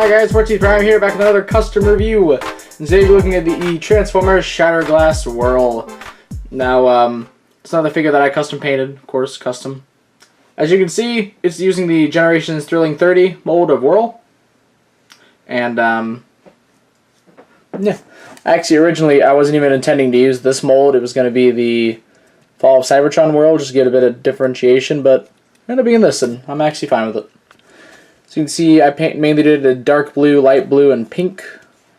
Hi guys, 14th Prime here, back with another custom review. And today we're looking at the Transformers Shattered Glass Whirl. Now, it's another figure that I custom painted, of course, custom. As you can see, it's using the Generations Thrilling 30 mold of Whirl. And, yeah. Actually, originally, I wasn't even intending to use this mold. It was going to be the Fall of Cybertron Whirl, just to get a bit of differentiation, but it ended up being this, and I'm actually fine with it. So you can see I mainly did a dark blue, light blue, and pink.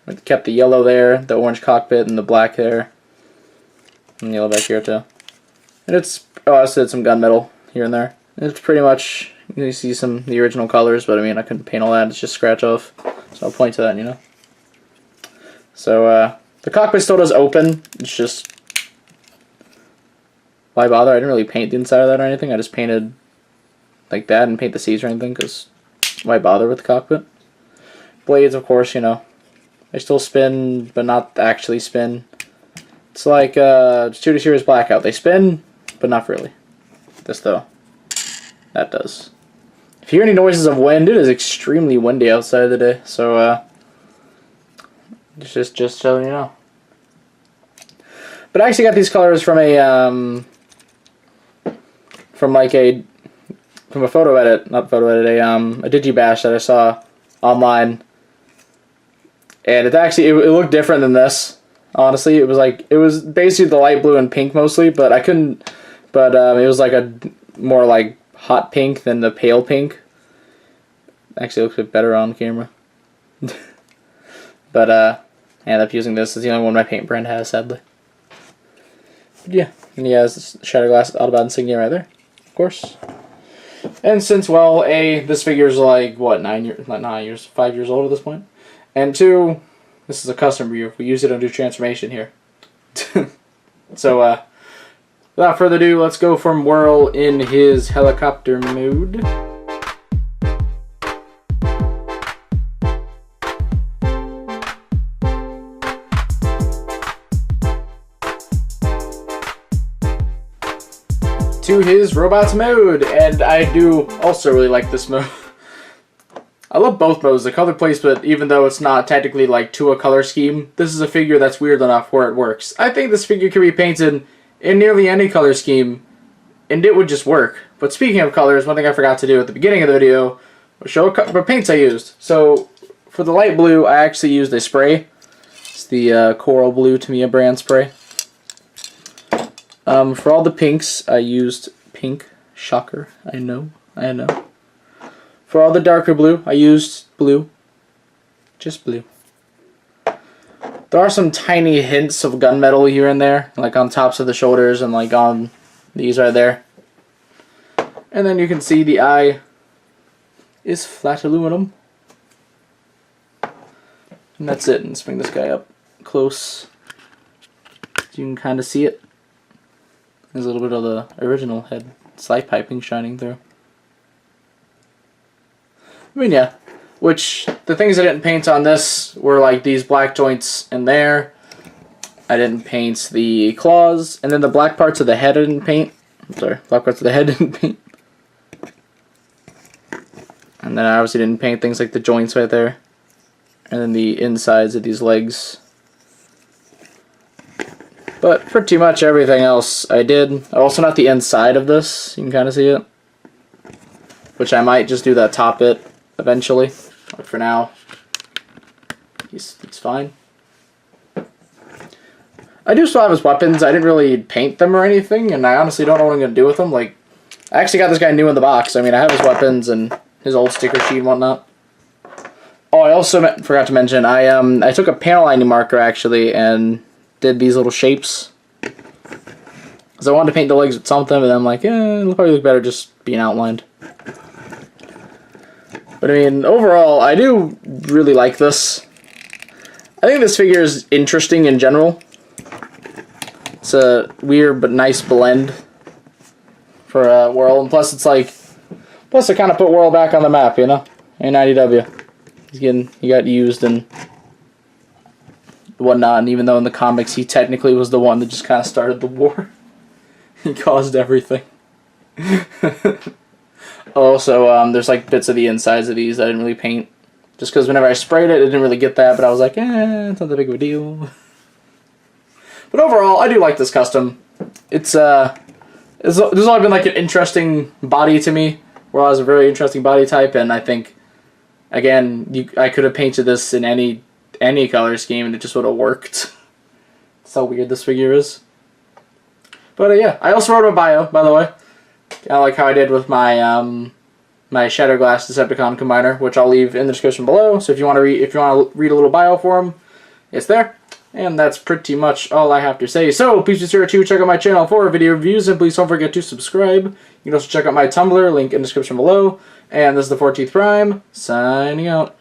I kept the yellow there, the orange cockpit, and the black there. And the yellow back here too. And it's, oh, I also did some gunmetal here and there. And it's pretty much, you see some of the original colors, but I mean, I couldn't paint all that, it's just scratch off. So I'll point to that, you know. So, the cockpit still does open, it's just, why bother? I didn't really paint the inside of that or anything, I just painted like that and paint the seats or anything, because why bother with the cockpit? Blades, of course, you know, they still spin, but not actually spin. It's like Studio Series Blackout. They spin, but not really. This, though, that does. If you hear any noises of wind, it is extremely windy outside today, so just so you know. But I actually got these colors from a from a photo edit, not photo edit, a digibash that I saw online, and it actually it looked different than this. Honestly, it was basically the light blue and pink mostly, but I couldn't. But it was like a more like hot pink than the pale pink. Actually, it looks a bit better on camera. But I ended up using this. It's the only one my paint brand has, sadly. But yeah, and he has this Shattered Glass Autobot insignia right there, of course. And since, well, this figure is like, what, 5 years old at this point? And 2, this is a custom review. We use it under transformation here. So, without further ado, let's go from Whirl in his helicopter mode. To his robots mode, and I do also really like this mode. I love both modes, the color placement, even though it's not technically like to a color scheme, this is a figure that's weird enough where it works. I think this figure can be painted in nearly any color scheme, and it would just work. But speaking of colors, one thing I forgot to do at the beginning of the video was show what paints I used. So for the light blue, I actually used a spray. It's the Coral Blue Tamiya brand spray. For all the pinks, I used pink. Shocker. I know. For all the darker blue, I used blue. Just blue. There are some tiny hints of gunmetal here and there, like on tops of the shoulders and like on these right there. And then you can see the eye is flat aluminum. And that's it. Let's bring this guy up close so you can kind of see it. There's a little bit of the original head slide piping shining through. I mean, yeah. Which, the things I didn't paint on this were like these black joints in there. I didn't paint the claws. And then the black parts of the head I didn't paint. I'm sorry, black parts of the head I didn't paint. And then I obviously didn't paint things like the joints right there. And then the insides of these legs. But pretty much everything else I did. Also not the inside of this, you can kind of see it. Which I might just do that top bit eventually. But for now, it's fine. I do still have his weapons. I didn't really paint them or anything, and I honestly don't know what I'm going to do with them. Like, I actually got this guy new in the box. I mean, I have his weapons and his old sticker sheet and whatnot. Oh, I also forgot to mention, I took a panel lining marker actually and did these little shapes. Because I wanted to paint the legs with something, but I'm like, it'll probably look better just being outlined. But I mean, overall, I do really like this. I think this figure is interesting in general. It's a weird but nice blend for Whirl, and plus it's like, it kind of put Whirl back on the map, you know? In IDW. He got used and whatnot, and even though in the comics he technically was the one that just kind of started the war. He caused everything. Also, there's like bits of the insides of these I didn't really paint. Just because whenever I sprayed it, it didn't really get that, but I was like, it's not that big of a deal. But overall, I do like this custom. There's always been like an interesting body to me. Whirl has a very interesting body type, and I think, again, I could have painted this in any color scheme, and it just would have worked. That's how weird this figure is. But yeah, I also wrote a bio, by the way. I like how I did with my my Shatterglass Decepticon combiner, which I'll leave in the description below. So if you want to read a little bio for him, it's there. And that's pretty much all I have to say. So please be sure to check out my channel for video reviews, and please don't forget to subscribe. You can also check out my Tumblr, link in the description below. And this is the 14th Prime, signing out.